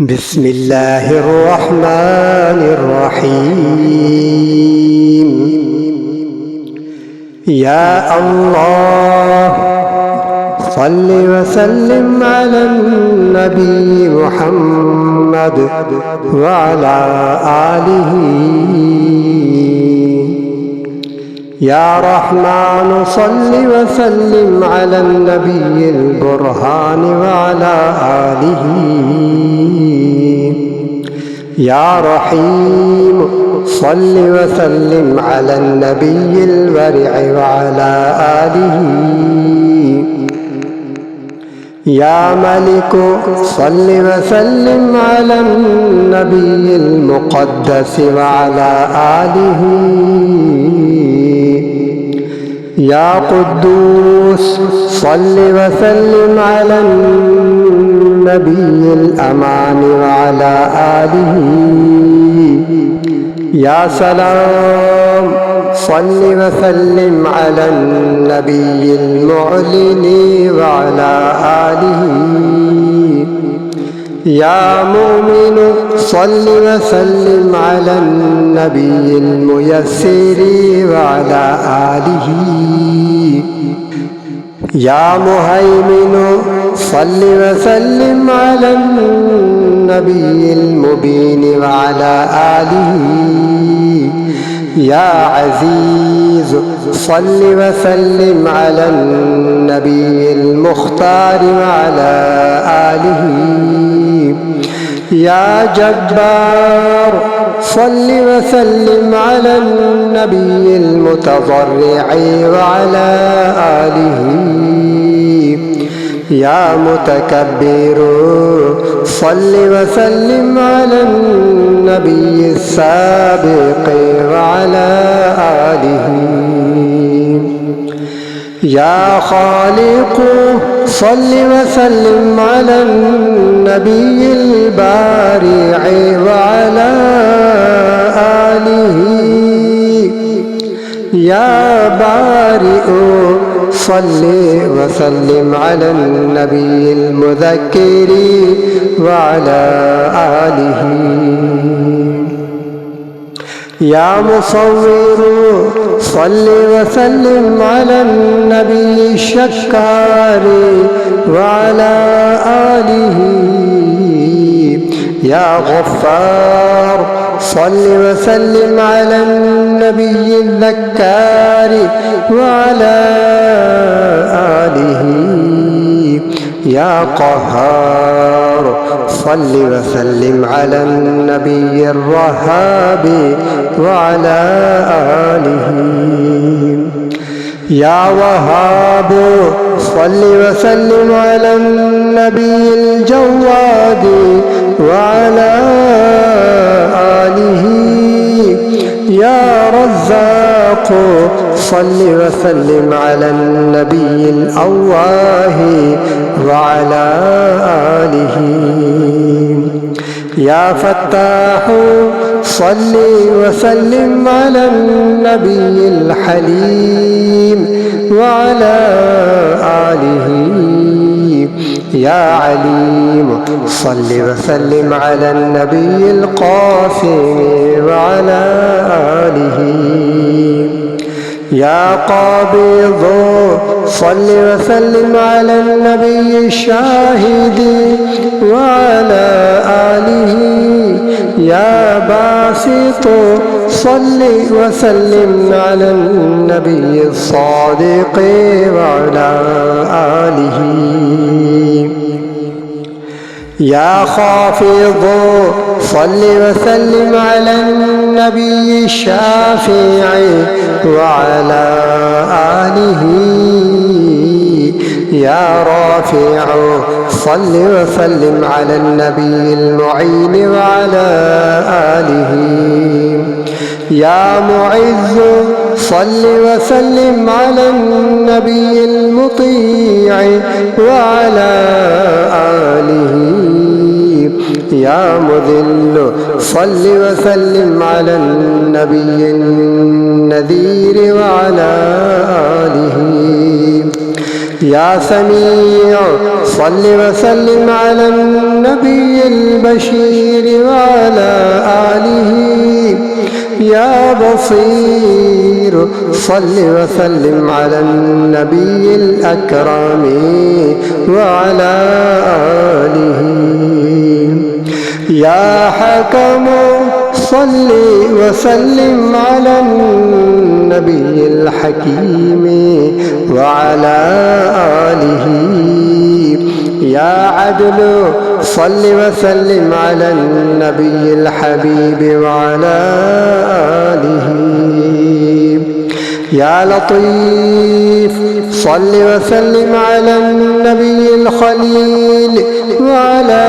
بسم الله الرحمن الرحيم. يا الله صل وسلم على النبي محمد وعلى آله. يا رحمن صل وسلم على النبي البرهان وعلى آله. يا رحيم صل وسلم على النبي الورع وعلى آله. يا ملك صل وسلم على النبي المقدس وعلى آله. يا قدوس صل وسلم على النبي الأمان وعلى آله. يا سلام صل وسلم على النبي المعلن وعلى آله. يا مؤمن صل وسلم على النبي الميسر وعلى آله. يا مهيمن صل وسلم على النبي المبين وعلى آله. يا عزيز صل وسلم على النبي المختار وعلى آله. يا جبار صل وسلم على النبي المتضرع وعلى آله. يا متكبر صل وسلم على النبي السابق وعلى آله. يا خالق صل وسلم على النبي البارع وعلى آله. يا بارئ صل وسلم على النبي المذكر وعلى آله. يا مصور صل وسلم على النبي الشكار وعلى آله. يا غفار صل وسلم على النبي الذكار وعلى آله. يا قهار صل وسلم على النبي الرهاب وعلى آله. يا وهاب صل وسلم على النبي الجواد وعلى آله. يا رزاق صل وسلم على النبي الأواه وعلى آله. يا فتاح صل وسلم على النبي الحليم وعلى آله. يا عليم صل وسلم على النبي القاسم وعلى آله. يا قابض صل وسلم على النبي الشاهد وعلى آله. يا باسط صل وسلم على النبي الصادق وعلى آله. يا خافض صل وسلم على النبي الشافع وعلى آله. يا رافع صل وسلم على النبي المعين وعلى آله. يا معز صل وسلم على النبي المطيع وعلى آله. يا مذل صل وسلم على النبي النذير وعلى آله. يا سميع صل وسلم على النبي البشير وعلى آله. يا بصير صل وسلم على النبي الأكرم وعلى آله. يا حكم صل وسلم على النبي الحكيم وعلى آله. يا عدل صل وسلم على النبي الحبيب وعلى آله. يا لطيف صل وسلم على النبي الخليل وعلى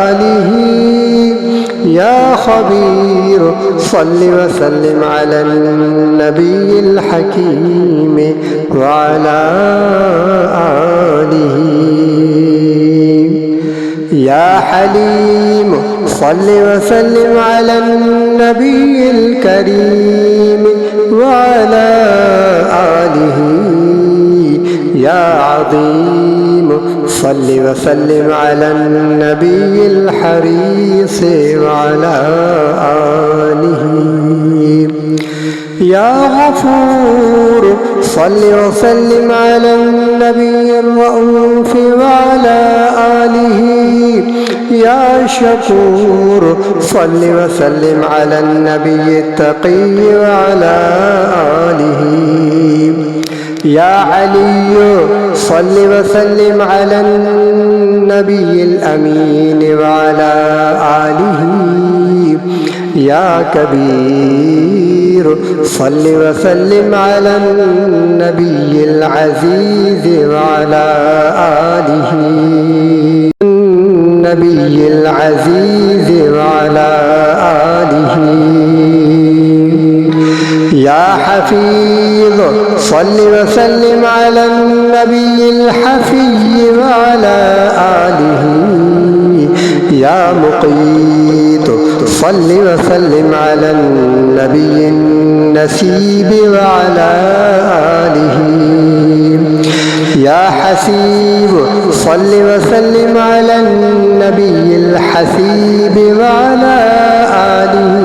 آله. يا خبير صل وسلم على النبي الحكيم وعلى آله. يا حليم صل وسلم على النبي الكريم وعلى آله. يا عظيم صل وسلم على النبي الحريص وعلى آله. يا غفور صل وسلم على النبي الرؤوف وعلى آله. يا شكور صل وسلم على النبي التقي وعلى آله. يا علي صل وسلم على النبي الأمين وعلى آله. يا كبير صل وسلم على النبي العزيز وعلى آله. النبي العزيز وعلى آله. يا حفيظ صل وسلم على النبي الحفي وعلى آله. يا مقيت صل وسلم على النبي النسيب وعلى آله. يا حسيب صل وسلم على النبي الحسيب وعلى آله.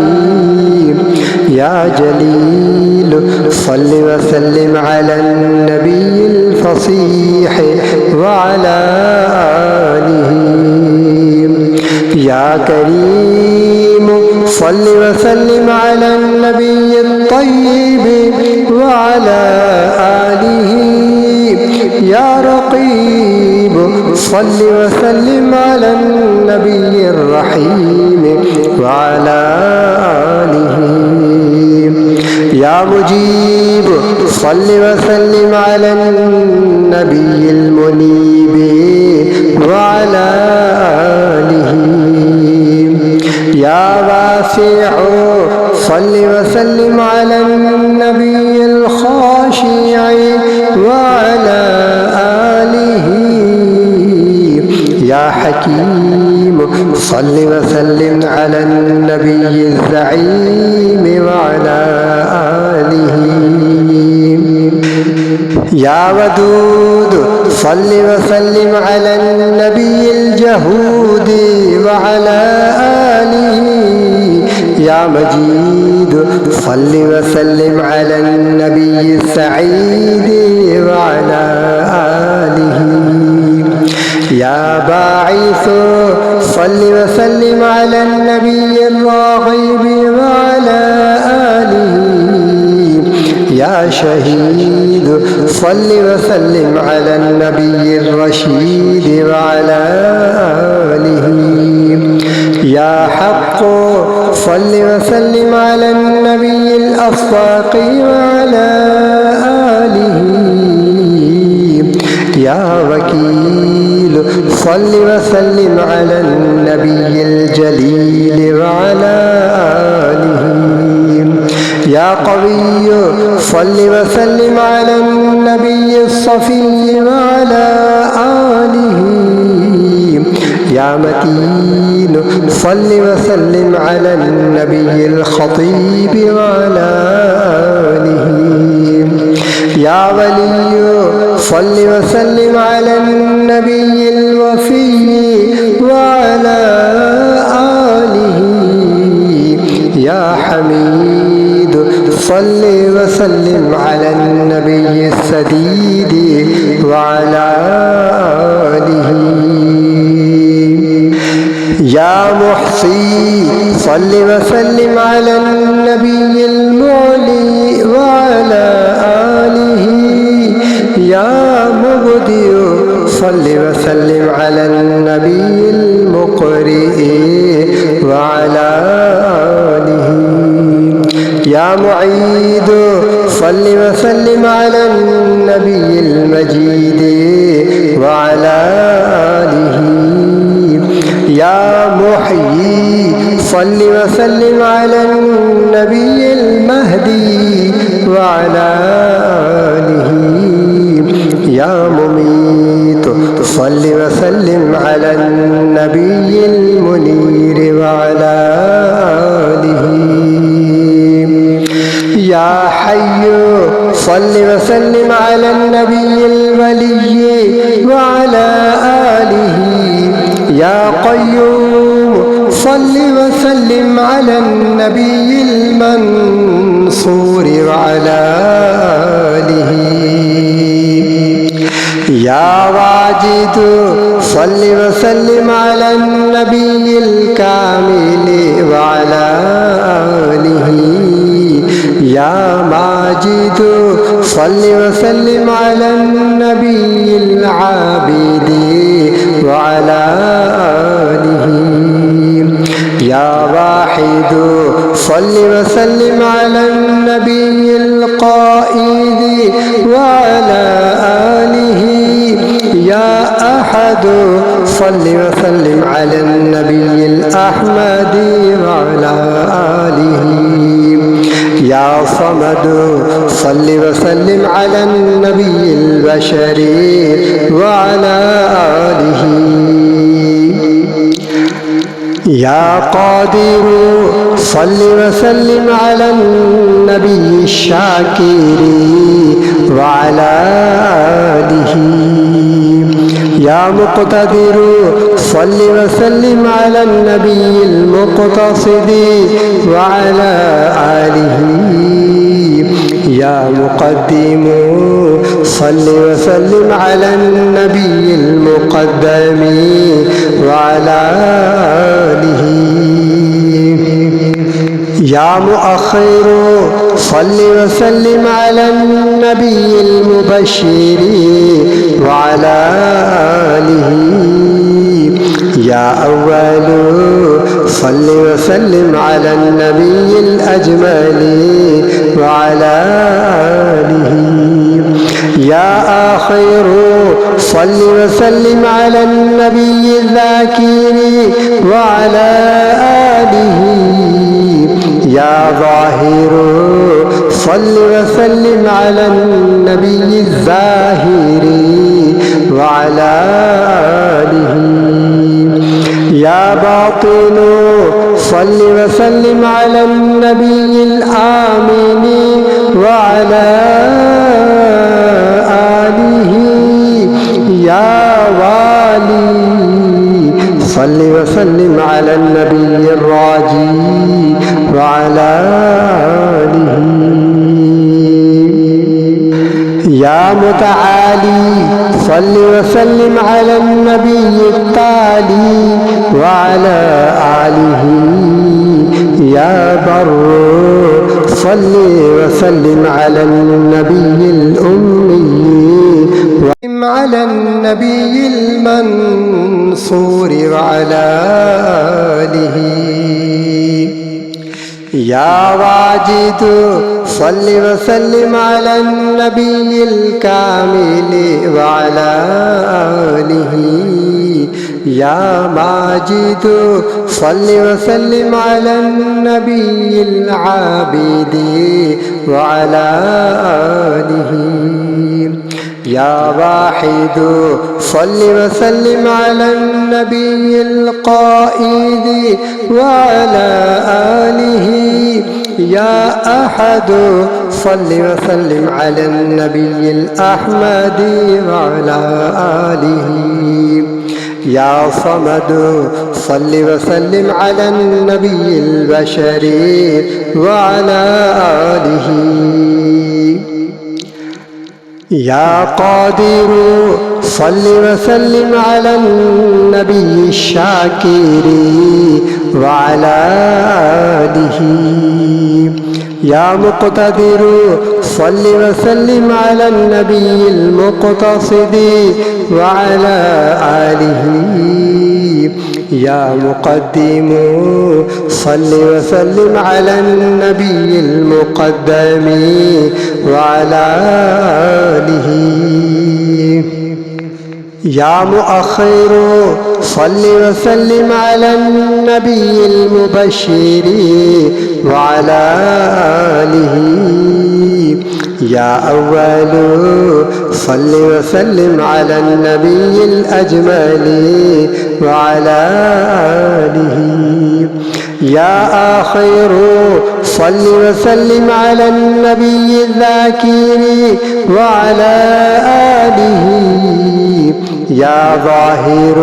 يا جليل صل وسلم على النبي الفصيح وعلى آله. يا كريم صل وسلم على النبي الطيب وعلى آله. يا رقيب صل وسلم على النبي الرحيم وعلى آله. يا مجيب صل وسلم على النبي المنيب وعلى آله. يا واسع صل وسلم على النبي الخاشع وعلى آله. يا حكيم صل وسلم على النبي الزعيم وعلى آله. يا ودود صل وسلم على النبي الجهود وعلى آله. يا مجيد صل وسلم على النبي السعيد وعلى آله. يا باعث صل وسلم على النبي الراغب وعلى آله. يا شهيد صل وسلم على النبي الرشيد وعلى آله. يا حق صل وسلم على النبي الأصداق وعلى آله. يا وكيل صل وسلم على النبي الجليل وعلى آله. يا قوي صل وسلم على النبي الصفي وعلى آله. يا متين صل وسلم على النبي الخطيب وعلى آله. يا ولي صل وسلم على النبي الوفي وعلى آله يا حميد صل وسلم على النبي السديد وعلى آله يا محصي صل وسلم على النبي المعلي وعلى آله يا مبدئ صل وسلم على النبي المقرئ وعلى آله يا معيد صل وسلم على النبي المجيد وعلى آله يا محيي صل وسلم على النبي المهدي وعلى آله يا مميت صل وسلم على النبي المنير وعلى آله يا حي صل وسلم على النبي الولي وعلى آله يا قيوم صل وسلم على النبي المنصور وعلى آله يا واجد صل وسلم على النبي الكامل وعلى آله يا ماجد صل وسلم على النبي العابد وعلى آله يا واحد صل وسلم على النبي القائد وعلى آله يا أحد صل وسلم على النبي الأحمد وعلى آله يا صمد صل وسلم على النبي البشري وعلى آله يا قادر صل وسلم على النبي الشاكر وعلى آله يا مقتدر صل وسلم على النبي المقتصد وعلى آله يا مقدم صل وسلم على النبي المقدم وعلى آله يا مؤخر صل وسلم على النبي المبشر وعلى آله يا أول صل وسلم على النبي الأجمل وعلى آله يا آخر صل وسلم على النبي الذاكر وعلى آله يا ظاهر صل وسلم على النبي الزاهر وعلى آله يا باطن صل وسلم على النبي الآمن وعلى آله يا والي صل وسلم على النبي الراجي وعلى آله يا متعالي صل وسلم على النبي التالي وعلى آله يا بر صل وسلم على النبي الأمي على النبي المنصور وعلى آله يا واجد صل وسلم على النبي الكامل وعلى آله يا ماجد صل وسلم على النبي العابد وعلى آله يا واحد صل وسلم على النبي القائد وعلى آله يا أحد صل وسلم على النبي الأحمد وعلى آله يا صمد صل وسلم على النبي البشري وعلى آله يا قادر صل وسلم على النبي الشاكر وعلى آله يا مقتدر صل وسلم على النبي المقتصد وعلى آله يا مقدم صل وسلم على النبي المقدم وعلى آله يا مؤخر صل وسلم على النبي المبشر وعلى آله يا أول صل وسلم على النبي الأجمل وعلى آله يا آخر صل وسلم على النبي الذاكر وعلى آله يا ظاهر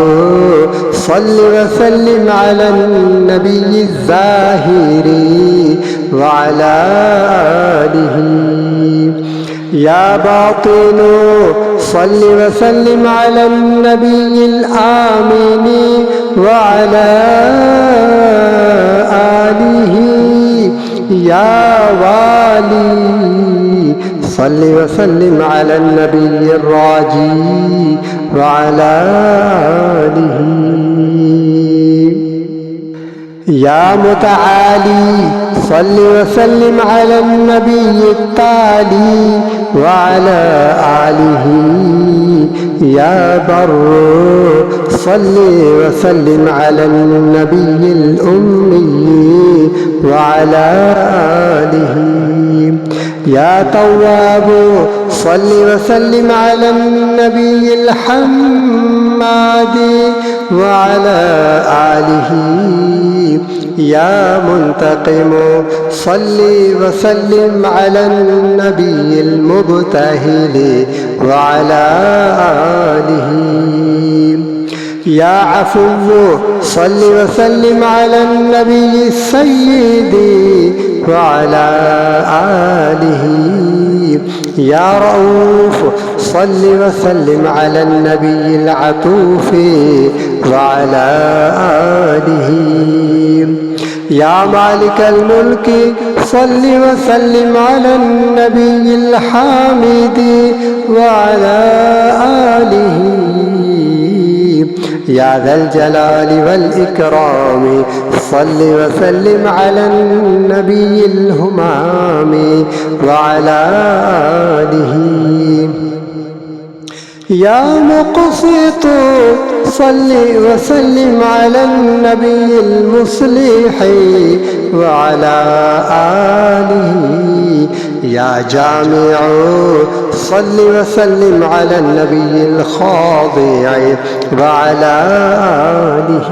صل وسلم على النبي الزاهر وعلى آله يا باطن صل وسلم على النبي الآمن وعلى آله يا والي صل وسلم على النبي الراجي وعلى آله يا متعالي صل وسلم على النبي التالي وعلى آله يا بر صل وسلم على النبي الأمي وعلى آله يا تواب صل وسلم على النبي الحماد وعلى آله يا منتقم صل وسلم على النبي المبتهل وعلى آله يا عفو صل وسلم على النبي السيد وعلى آله يا رؤوف صل وسلم على النبي العطوف وعلى آله يا مالك الملك صل وسلم على النبي الحامد وعلى آله يا ذا الجلال والإكرام صل وسلم على النبي الهمام وعلى آله يا مقسط صل وسلم على النبي المصلح وعلى آله يا جامع صل وسلم على النبي الخاضع وعلى آله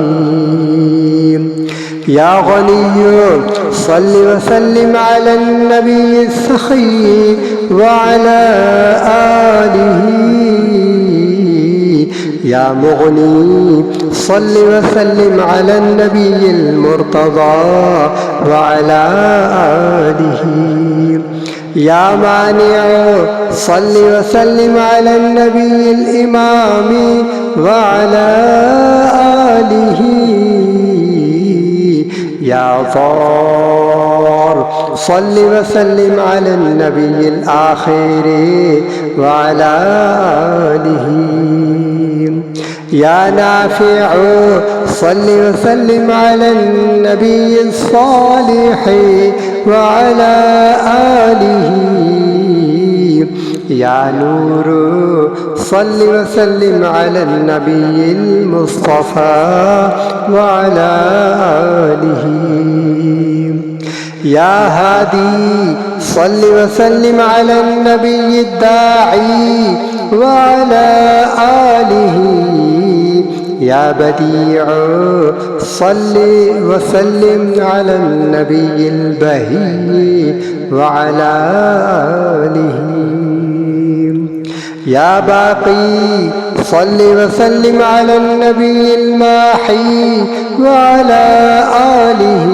يا غني صل وسلم على النبي السخي وعلى آله يا مغني صل وسلم على النبي المرتضى وعلى آله يا مانع صل وسلم على النبي الإمام وعلى آله يا ضار صل وسلم على النبي الآخر وعلى آله يا نافع صل وسلم على النبي الصالح وعلى آله يا نور صل وسلم على النبي المصطفى وعلى آله يا هادي صل وسلم على النبي الداعي وعلى آله يا بديع صل وسلم على النبي البهي وعلى آله. يا باقي صل وسلم على النبي الماحي وعلى آله.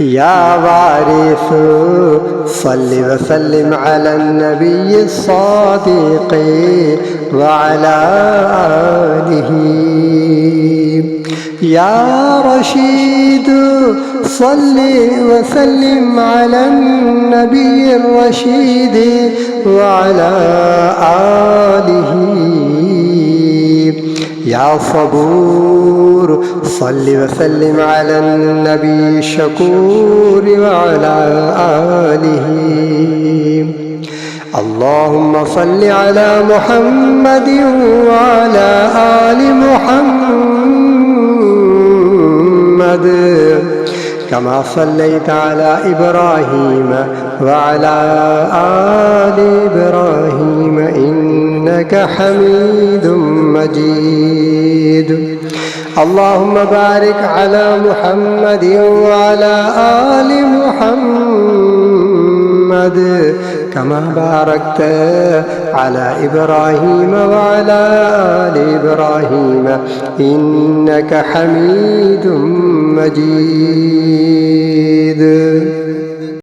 يا وارث صل وسلم على النبي الصادق وعلى آله. يا رشيد صل وسلم على النبي الرشيد وعلى آله. يا صبور صل وسلم على النبي الشكور وعلى آله. اللهم صل على محمد وعلى آل محمد كما صليت على إبراهيم وعلى آل إبراهيم إنك حميد مجيد. اللهم بارك على محمد وعلى آل محمد كما باركت على إبراهيم وعلى آل إبراهيم إنك حميد مجيد.